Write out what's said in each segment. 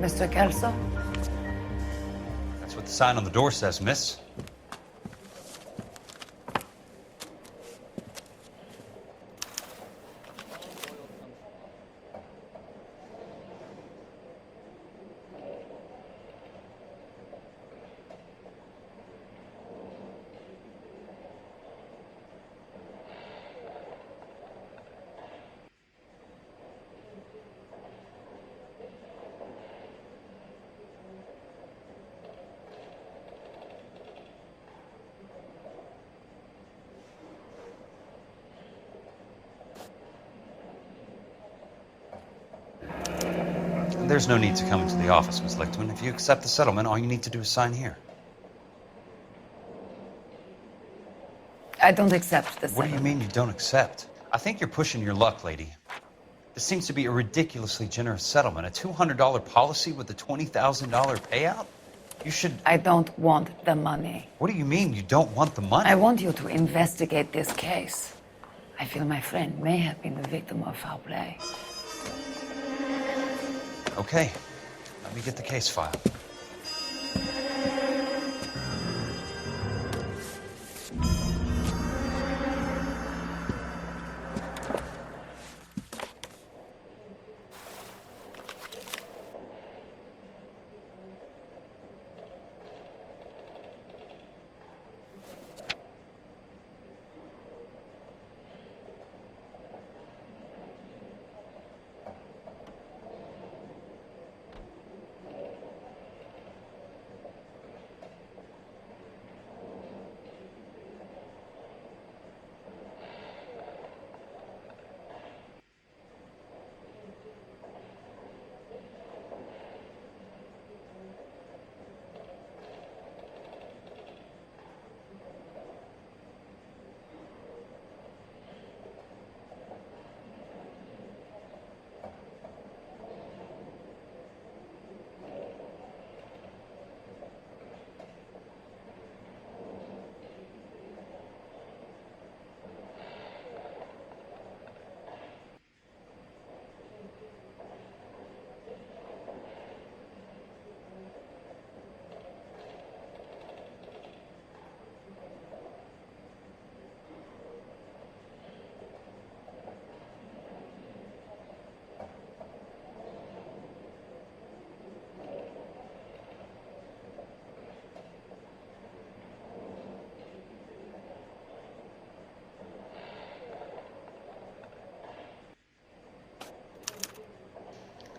Mr. Kelso? That's what the sign on the door says, miss. There's no need to come into the office, Miss Lichtman. If you accept the settlement, all you need to do is sign here. I don't accept this. What do you mean you don't accept? I think you're pushing your luck, lady. This seems to be a ridiculously generous settlement. A $200 policy with a $20,000 payout? You should... I don't want the money. What do you mean you don't want the money? I want you to investigate this case. I feel my friend may have been the victim of foul play. Okay, let me get the case file.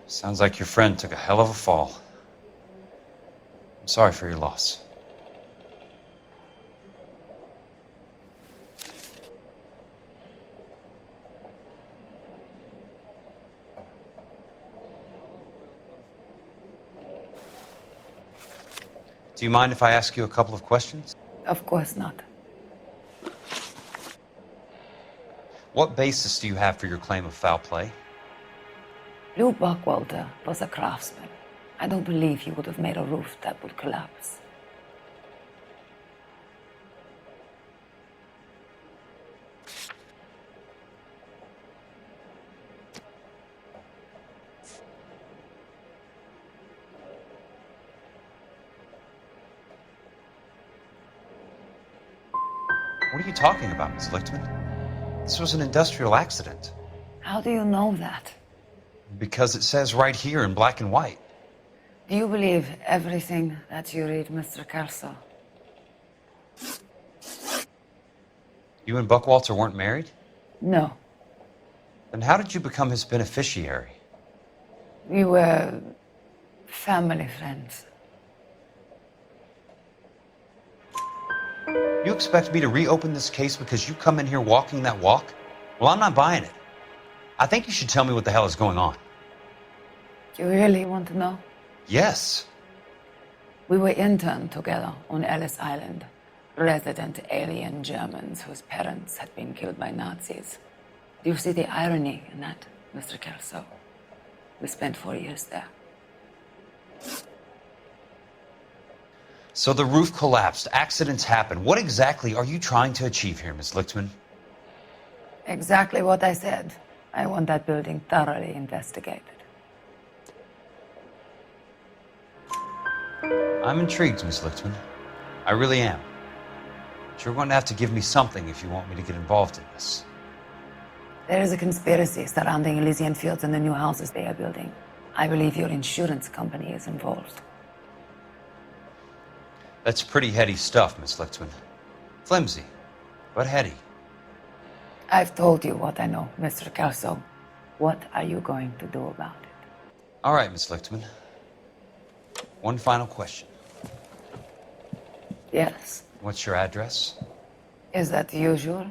Sounds like your friend took a hell of a fall. I'm sorry for your loss. Do you mind if I ask you a couple of questions? Of course not. What basis do you have for your claim of foul play? Lou Buckwalter was a craftsman. I don't believe he would have made a roof that would collapse. What are you talking about, Ms. Lichtman? This was an industrial accident. How do you know that? Because it says right here in black and white. Do you believe everything that you read, Mr. Kelso? You and Buckwalter weren't married? No. Then how did you become his beneficiary? We were family friends. You expect me to reopen this case because you come in here walking that walk? Well, I'm not buying it. I think you should tell me what the hell is going on. You really want to know? Yes. We were interned together on Ellis Island, resident alien Germans whose parents had been killed by Nazis. Do you see the irony in that, Mr. Kelso? We spent 4 years there. So the roof collapsed, accidents happen. What exactly are you trying to achieve here, Ms. Lichtman? Exactly what I said. I want that building thoroughly investigated. I'm intrigued, Miss Lichtman. I really am. But you're going to have to give me something if you want me to get involved in this. There is a conspiracy surrounding Elysian Fields and the new houses they are building. I believe your insurance company is involved. That's pretty heady stuff, Miss Lichtman. Flimsy, but heady. I've told you what I know, Mr. Caso. What are you going to do about it? All right, Miss Lichtman. One final question. Yes. What's your address? Is that usual?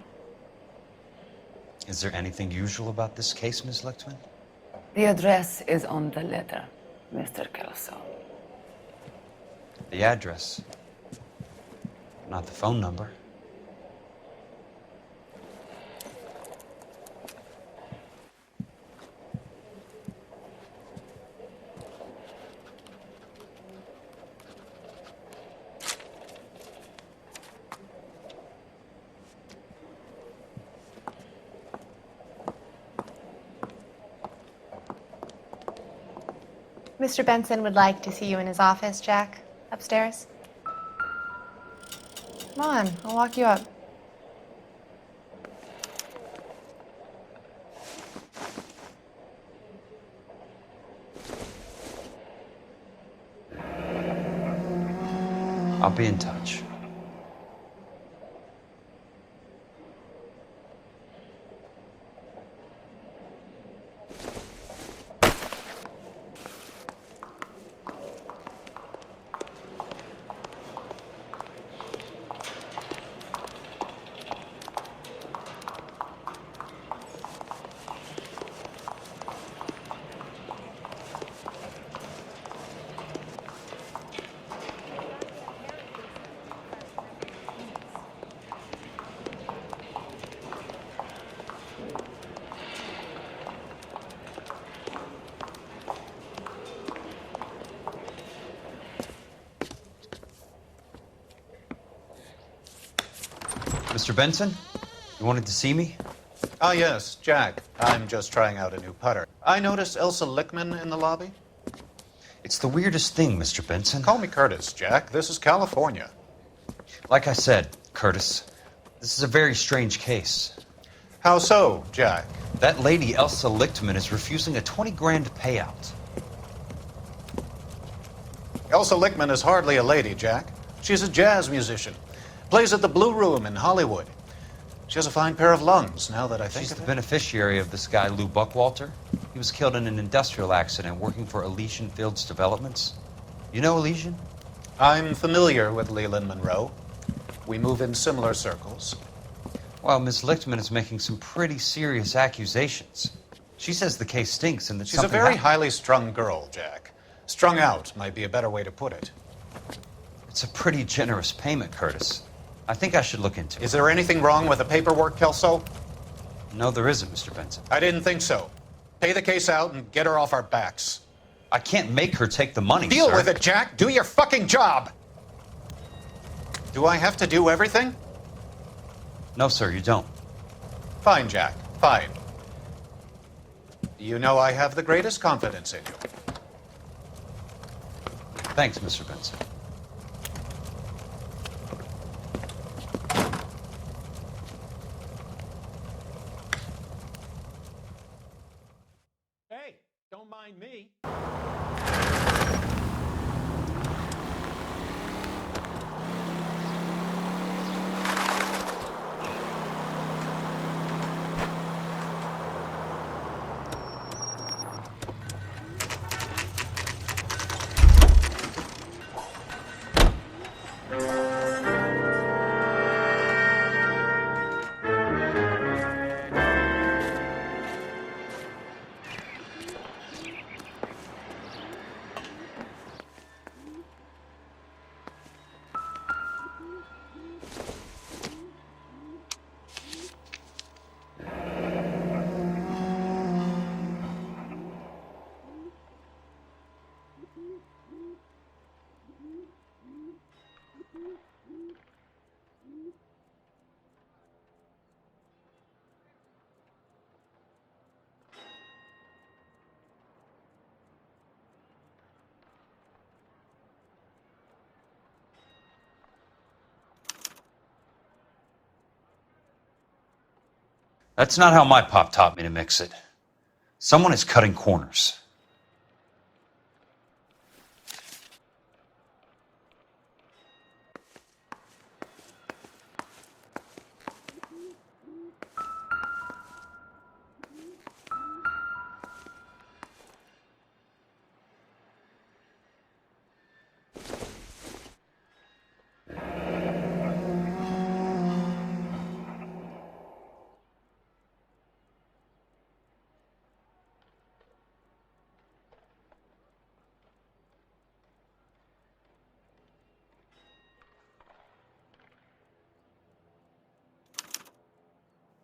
Is there anything usual about this case, Miss Lichtman? The address is on the letter, Mr. Caso. The address, not the phone number. Mr. Benson would like to see you in his office, Jack. Upstairs. Come on, I'll walk you up. I'll be in touch. Mr. Benson, you wanted to see me? Ah, yes, Jack. I'm just trying out a new putter. I noticed Elsa Lichtman in the lobby. It's the weirdest thing, Mr. Benson. Call me Curtis, Jack. This is California. Like I said, Curtis, this is a very strange case. How so, Jack? That lady, Elsa Lichtman, is refusing a 20 grand payout. Elsa Lichtman is hardly a lady, Jack. She's a jazz musician. Plays at the Blue Room in Hollywood. She has a fine pair of lungs, now that I think She's of the it. beneficiary of this guy, Lou Buckwalter. He was killed in an industrial accident working for Elysian Fields Developments. You know Elysian? I'm familiar with Leland Monroe. We move in similar circles. Well, Miss Lichtman is making some pretty serious accusations. She says the case stinks and that She's a something very happened. highly strung girl, Jack. Strung out might be a better way to put it. It's a pretty generous payment, Curtis. I think I should look into it. Is there anything wrong with the paperwork, Kelso? No, there isn't, Mr. Benson. I didn't think so. Pay the case out and get her off our backs. I can't make her take the money, Deal sir. with it, Jack. Do your fucking job. Do I have to do everything? No, sir, you don't. Fine, Jack. Fine. You know I have the greatest confidence in you. Thanks, Mr. Benson. Hey, don't mind me. That's not how my pop taught me to mix it. Someone is cutting corners.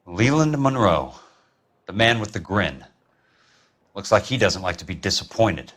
Leland Monroe, the man with the grin. Looks like he doesn't like to be disappointed.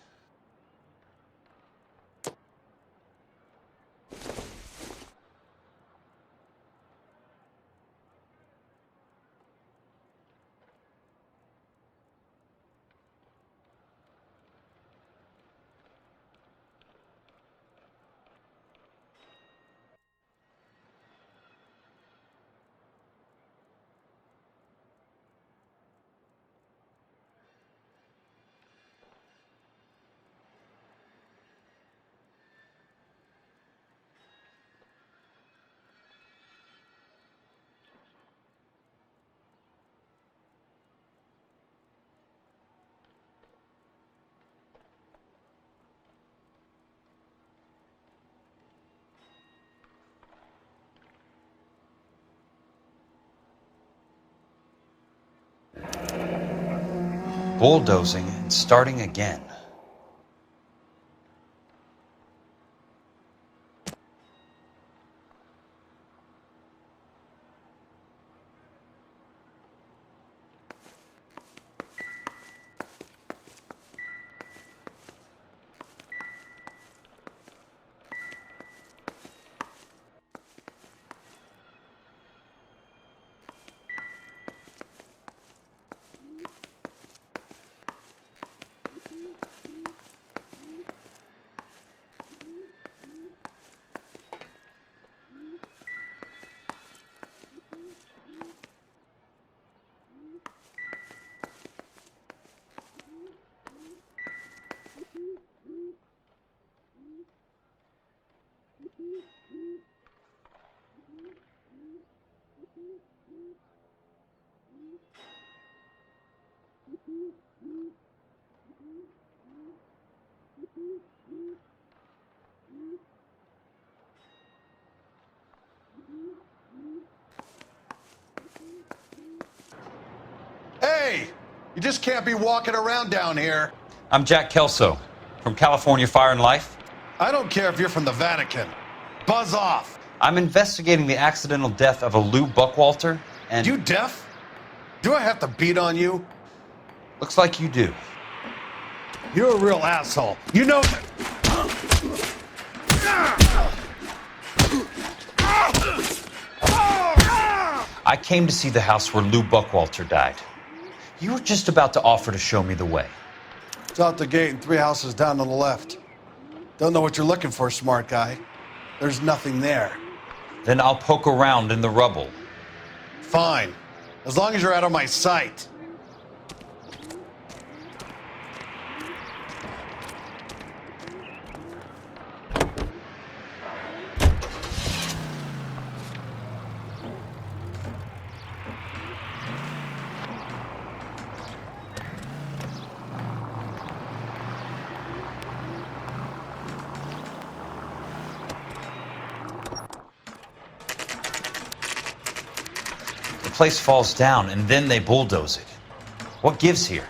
Bulldozing and starting again. Hey, you just can't be walking around down here. I'm Jack Kelso, from California Fire and Life. I don't care if you're from the Vatican. Buzz off. I'm investigating the accidental death of a Lou Buckwalter, and... You deaf? Do I have to beat on you? Looks like you do. You're a real asshole. You know... I came to see the house where Lou Buckwalter died. You were just about to offer to show me the way. It's out the gate and 3 houses down on the left. Don't know what you're looking for, smart guy. There's nothing there. Then I'll poke around in the rubble. Fine. As long as you're out of my sight. The place falls down, and then they bulldoze it. What gives here?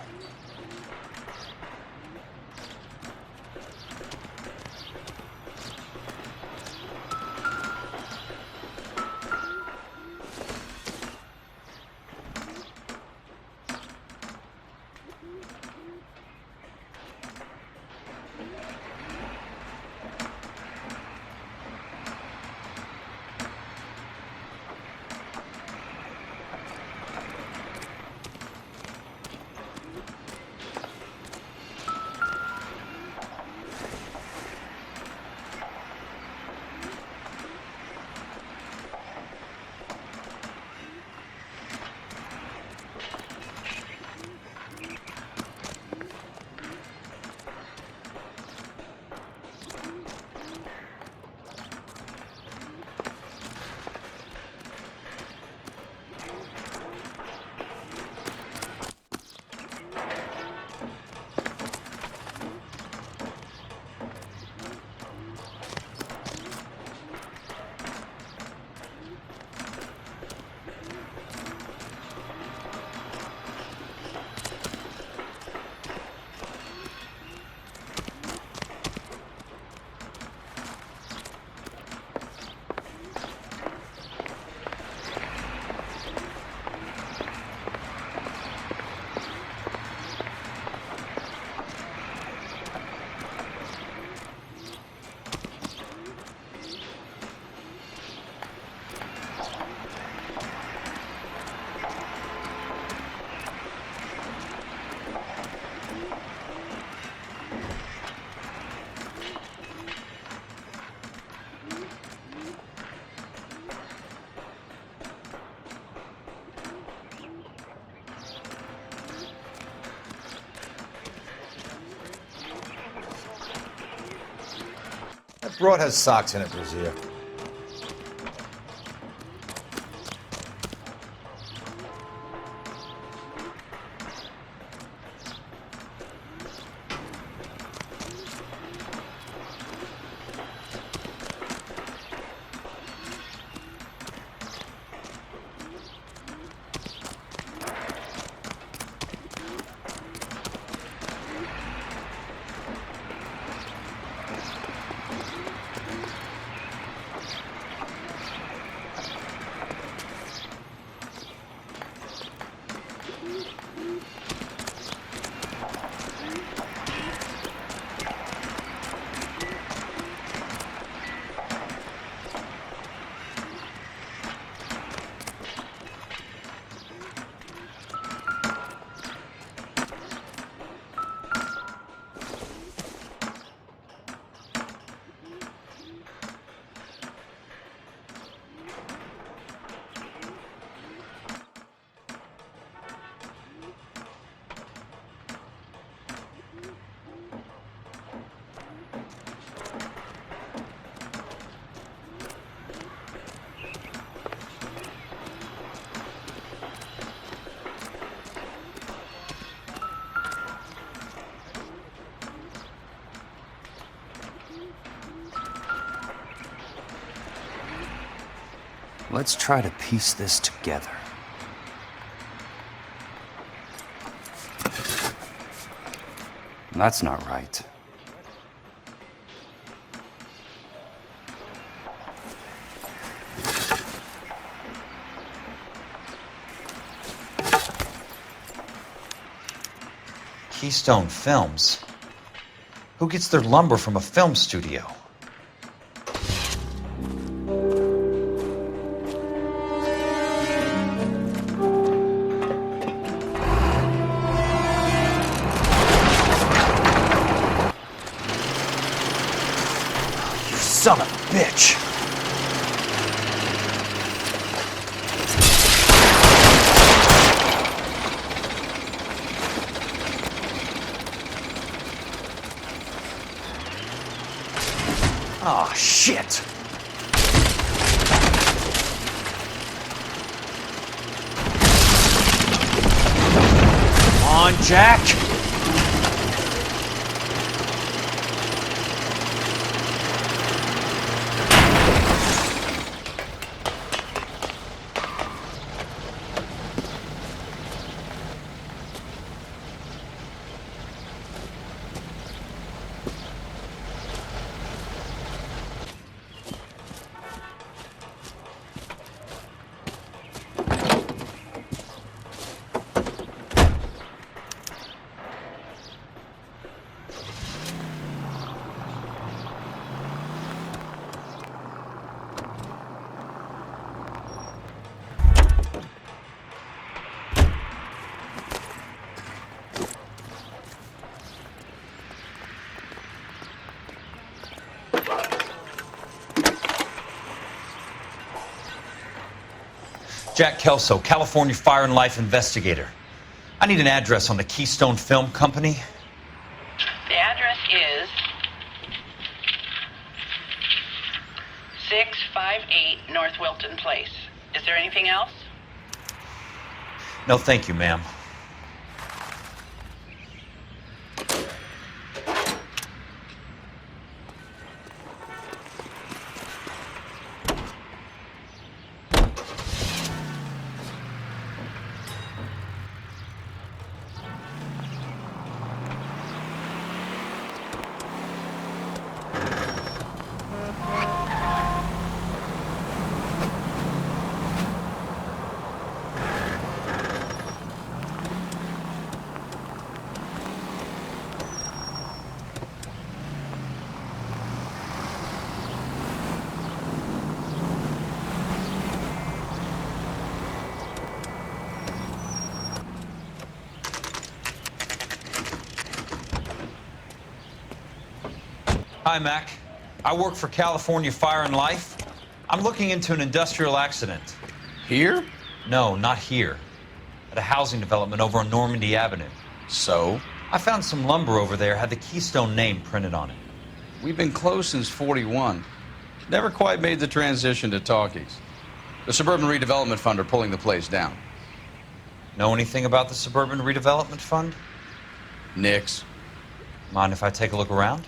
What broad has socks in it, Brazil? Let's try to piece this together. That's not right. Keystone Films? Who gets their lumber from a film studio? Son of a bitch! Oh, shit! Come on, Jack! Jack Kelso, California Fire and Life investigator. I need an address on the Keystone Film Company. The address is 658 North Wilton Place. Is there anything else? No, thank you, ma'am. Hi, Mac. I work for California Fire and Life. I'm looking into an industrial accident. Here? No, not here. At a housing development over on Normandy Avenue. So? I found some lumber over there, had the Keystone name printed on it. We've been closed since 41. Never quite made the transition to talkies. The Suburban Redevelopment Fund are pulling the place down. Know anything about the Suburban Redevelopment Fund? Nix. Mind if I take a look around?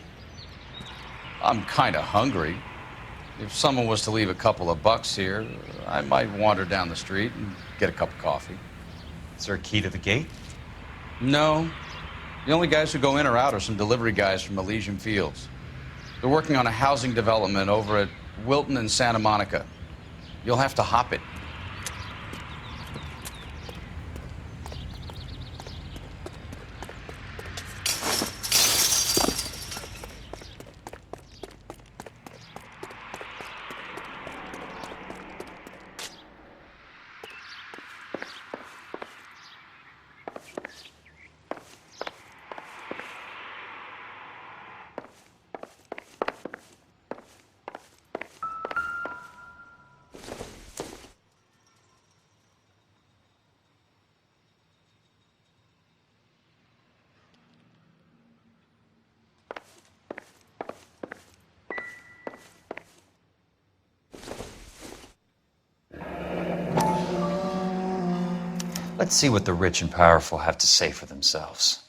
I'm kind of hungry. If someone was to leave a couple of bucks here, I might wander down the street and get a cup of coffee. Is there a key to the gate? No. The only guys who go in or out are some delivery guys from Elysian Fields. They're working on a housing development over at Wilton and Santa Monica. You'll have to hop it. Let's see what the rich and powerful have to say for themselves.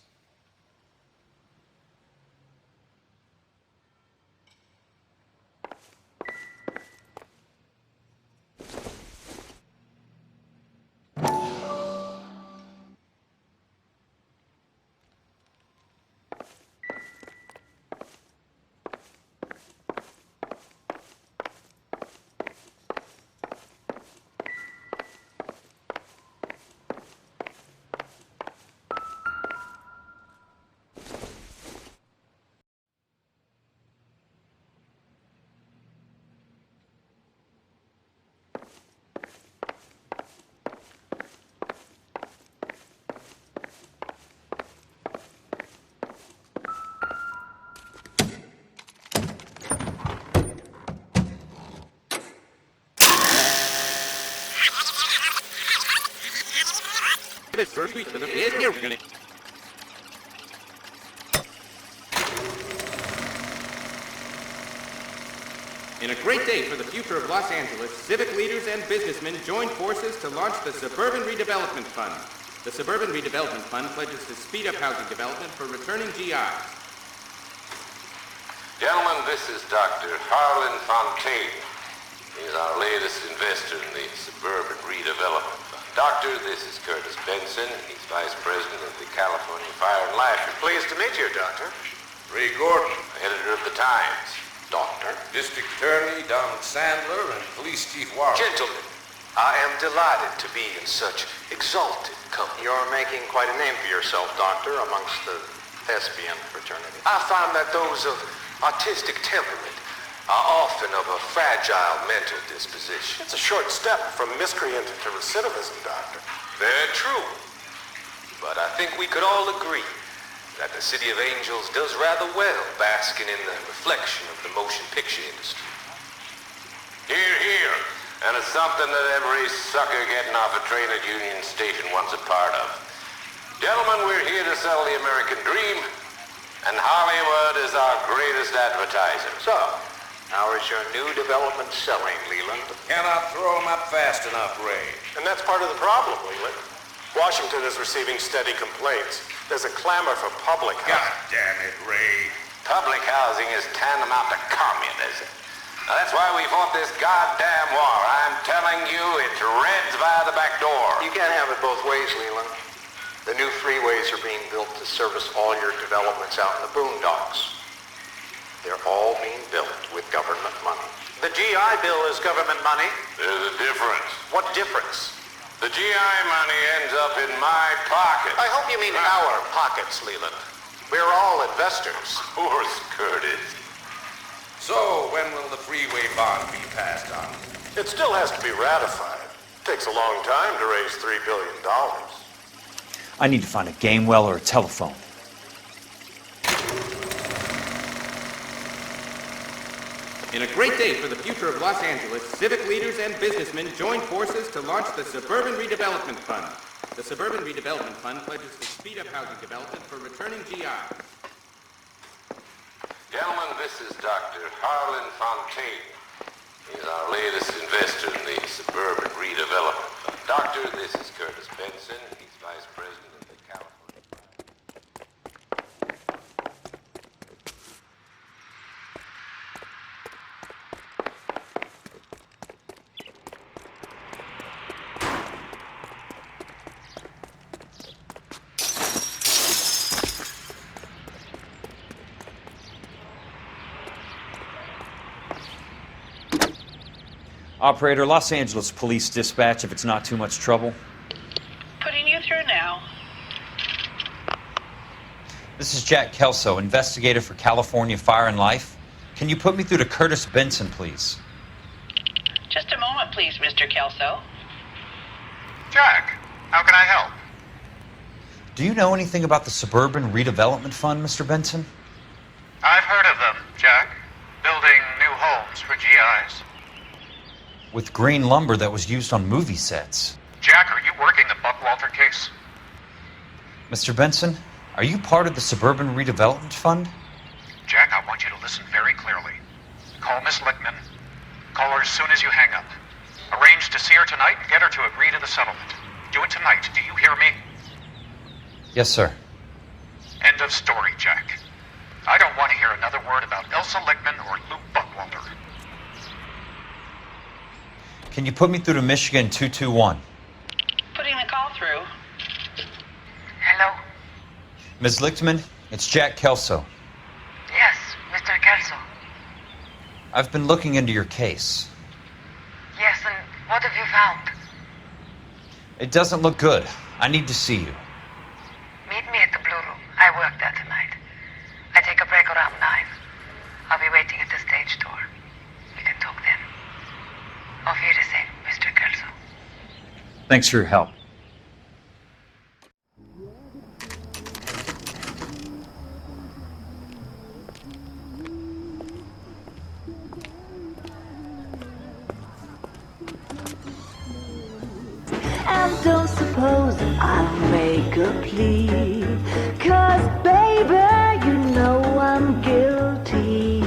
In a great day for the future of Los Angeles, civic leaders and businessmen joined forces to launch the Suburban Redevelopment Fund. The Suburban Redevelopment Fund pledges to speed up housing development for returning GIs. Gentlemen, this is Dr. Harlan Fontaine. He's our latest investor in the Suburban Redevelopment Fund. Doctor, this is Curtis Benson. He's Vice President of the California Fire and Life. Pleased to meet you, Doctor. Ray Gordon, editor of the Times. Doctor. District Attorney Donald Sandler and Police Chief Warren. Gentlemen, I am delighted to be in such exalted company. You're making quite a name for yourself, Doctor, amongst the thespian fraternity. I find that those of artistic temperament are often of a fragile mental disposition. It's a short step from miscreant to recidivism, Doctor. Very true. But I think we could all agree that the City of Angels does rather well basking in the reflection of the motion picture industry. Hear, hear. And it's something that every sucker getting off a train at Union Station wants a part of. Gentlemen, we're here to sell the American dream, and Hollywood is our greatest advertiser. So, how is your new development selling, Leland? Cannot throw them up fast enough, Ray. And that's part of the problem, Leland. Washington is receiving steady complaints. There's a clamor for public housing. God damn it, Ray. Public housing is tantamount to communism. Now, that's why we fought this goddamn war. I'm telling you, it's Reds via the back door. You can't have it both ways, Leland. The new freeways are being built to service all your developments out in the boondocks. They're all being built with government money. The GI Bill is government money. There's a difference. What difference? The GI money ends up in my pocket. I hope you mean our pockets, Leland. We're all investors. Of course, Curtis. So, when will the freeway bond be passed on? It still has to be ratified. Takes a long time to raise $3 billion. I need to find a game well or a telephone. In a great day for the future of Los Angeles, civic leaders and businessmen joined forces to launch the Suburban Redevelopment Fund. The Suburban Redevelopment Fund pledges to speed up housing development for returning GIs. Gentlemen, this is Dr. Harlan Fontaine. He's our latest investor in the Suburban Redevelopment Fund. Doctor, this is Curtis Benson. He's Vice President of the California... Operator, Los Angeles Police Dispatch, if it's not too much trouble. Putting you through now. This is Jack Kelso, investigator for California Fire and Life. Can you put me through to Curtis Benson, please? Just a moment, please, Mr. Kelso. Jack, how can I help? Do you know anything about the Suburban Redevelopment Fund, Mr. Benson? I've heard of them, Jack. Building new homes for GIs. With green lumber that was used on movie sets. Jack, are you working the Buckwalter case? Mr. Benson, are you part of the Suburban Redevelopment Fund? Jack, I want you to listen very clearly. Call Miss Lickman. Call her as soon as you hang up. Arrange to see her tonight and get her to agree to the settlement. Do it tonight. Do you hear me? Yes, sir. End of story, Jack. I don't want to hear another word about Elsa Lickman or Luke Buckwalter. Can you put me through to Michigan 221? Putting the call through. Hello? Ms. Lichtman, it's Jack Kelso. Yes, Mr. Kelso. I've been looking into your case. Yes, and what have you found? It doesn't look good. I need to see you. Meet me at the Blue Room. I work there tonight. I take a break around 9. I'll be waiting at the stage door. We can talk then. Auf Wiedersehen, Mr. Kelso. Thanks for your help. And don't suppose I'll make a plea, 'cause baby, you know I'm guilty.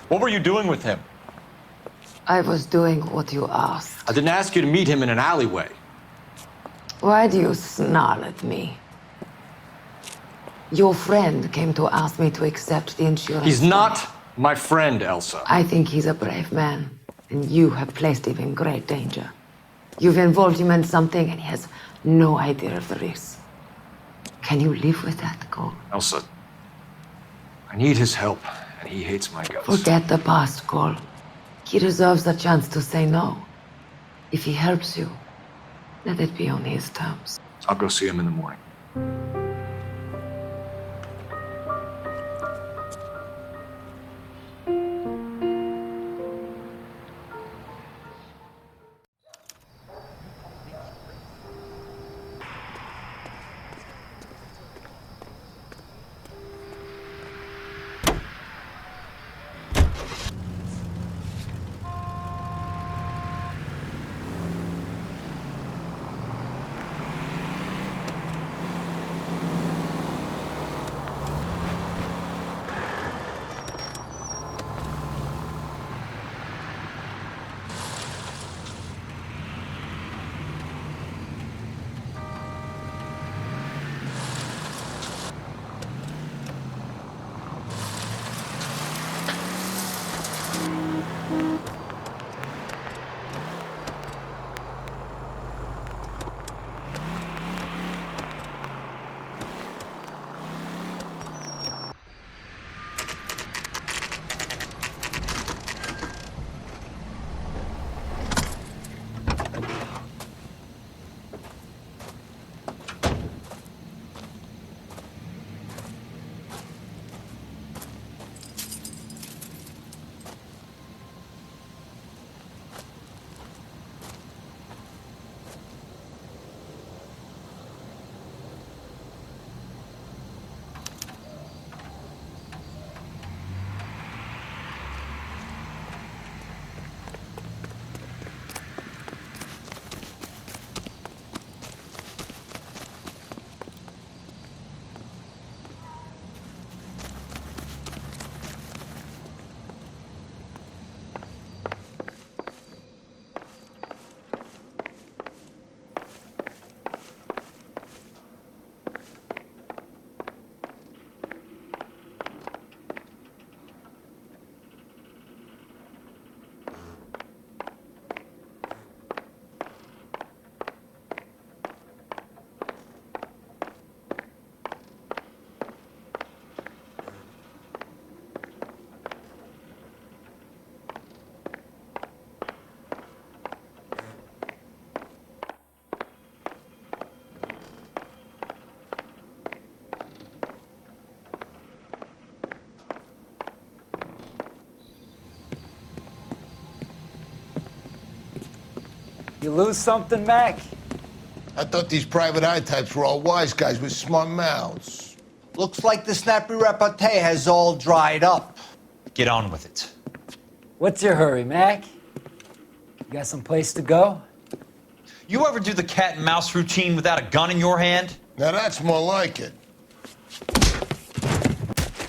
What were you doing with him? I was doing what you asked. I didn't ask you to meet him in an alleyway. Why do you snarl at me? Your friend came to ask me to accept the insurance. He's not my friend, Elsa. I think he's a brave man, and you have placed him in great danger. You've involved him in something, and he has no idea of the risk. Can you live with that, Cole? Elsa, I need his help, and he hates my guts. Forget the past, Cole. He deserves a chance to say no. If he helps you, let it be on his terms. I'll go see him in the morning. You lose something, Mac? I thought these private eye types were all wise guys with smart mouths. Looks like the snappy repartee has all dried up. Get on with it. What's your hurry, Mac? You got some place to go? You ever do the cat and mouse routine without a gun in your hand? Now that's more like it.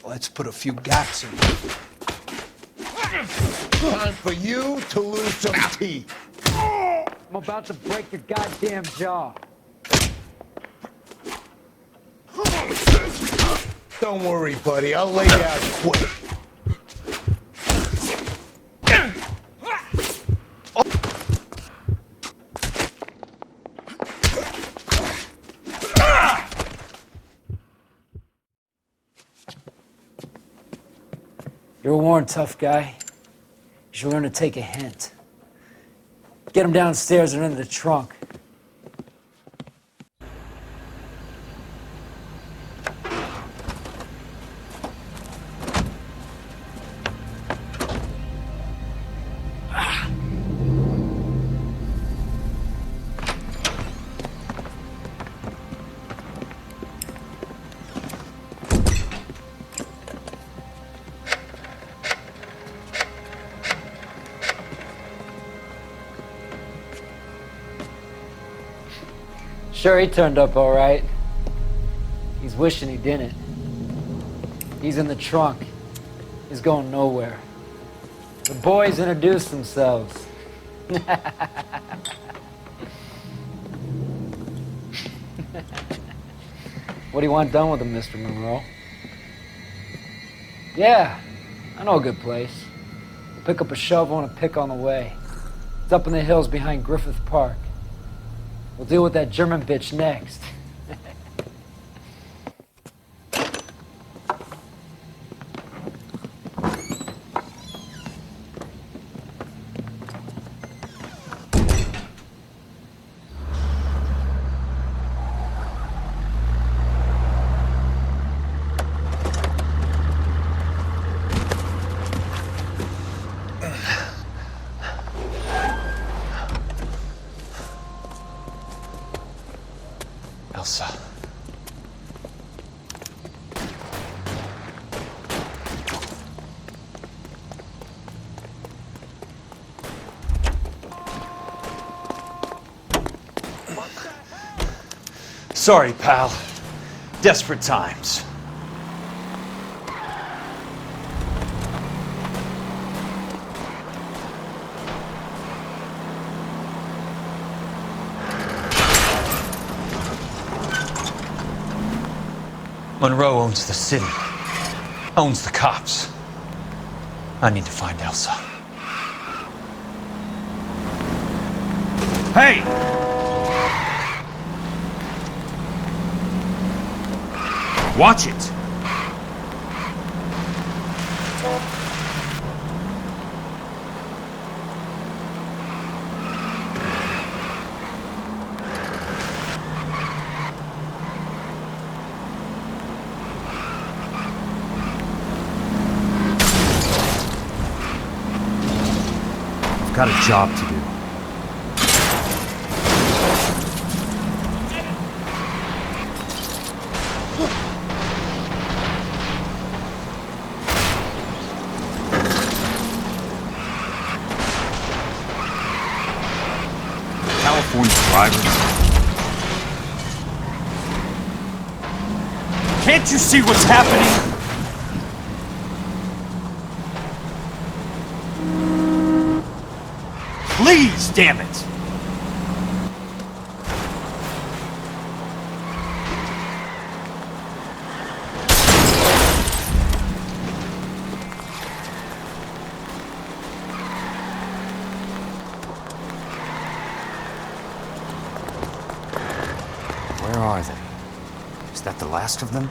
Let's put a few gaps in. Time for you to lose some teeth. I'm about to break your goddamn jaw. Don't worry, buddy. I'll lay you out quick. You're a worn, tough guy. You should learn to take a hint. Get him downstairs and into the trunk. Sure, he turned up all right. He's wishing he didn't. He's in the trunk. He's going nowhere. The boys introduced themselves. What do you want done with him, Mr. Monroe? Yeah, I know a good place. We'll pick up a shovel and a pick on the way. It's up in the hills behind Griffith Park. We'll deal with that German bitch next. Elsa. Sorry, pal. Desperate times. Monroe owns the city, owns the cops. I need to find Elsa. Hey! Watch it! Got a job to do. California drivers. Can't you see what's happening? Please, damn it! Where are they? Is that the last of them?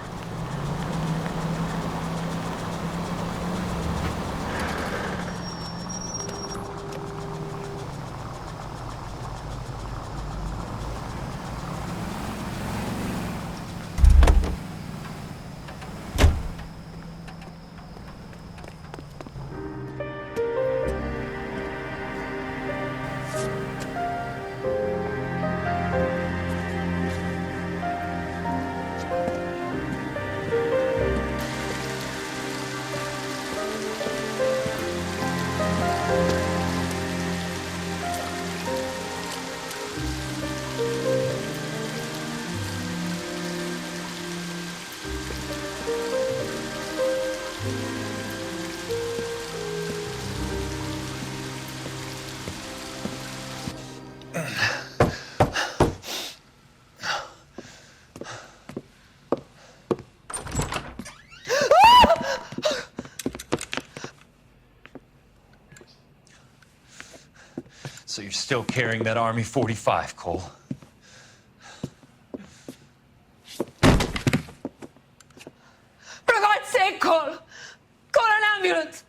So you're still carrying that Army 45, Cole? For God's sake, Cole! Call an ambulance!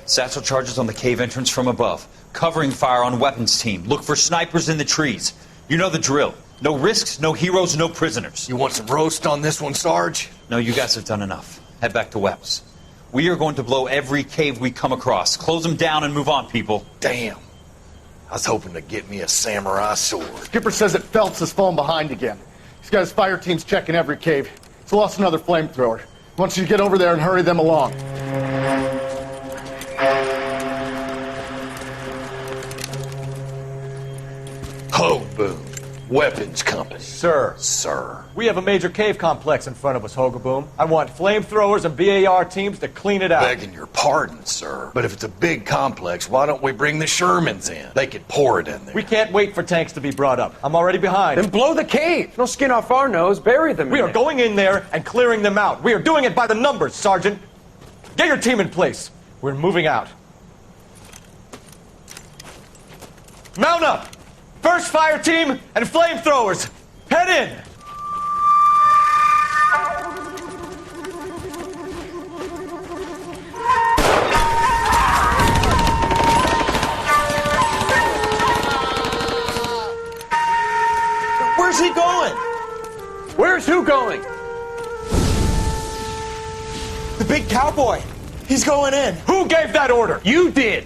Satchel charges on the cave entrance from above. Covering fire on weapons team. Look for snipers in the trees. You know the drill. No risks, no heroes, no prisoners. You want some roast on this one, Sarge? No, you guys have done enough. Head back to Webb's. We are going to blow every cave we come across. Close them down and move on, people. Damn. I was hoping to get me a samurai sword. Skipper says that Phelps has fallen behind again. He's got his fire teams checking every cave. He's lost another flamethrower. He wants you to get over there and hurry them along. Ho, boom. Weapons company. Sir. Sir. We have a major cave complex in front of us, Hogaboom. I want flamethrowers and BAR teams to clean it out. Begging your pardon, sir. But if it's a big complex, why don't we bring the Shermans in? They could pour it in there. We can't wait for tanks to be brought up. I'm already behind. Then blow the cave. No skin off our nose. Bury them. We are going in there and clearing them out. We are doing it by the numbers, Sergeant. Get your team in place. We're moving out. Mount up! First fire team and flamethrowers! Head in! Where's he going? Where's who going? The big cowboy. He's going in. Who gave that order? You did.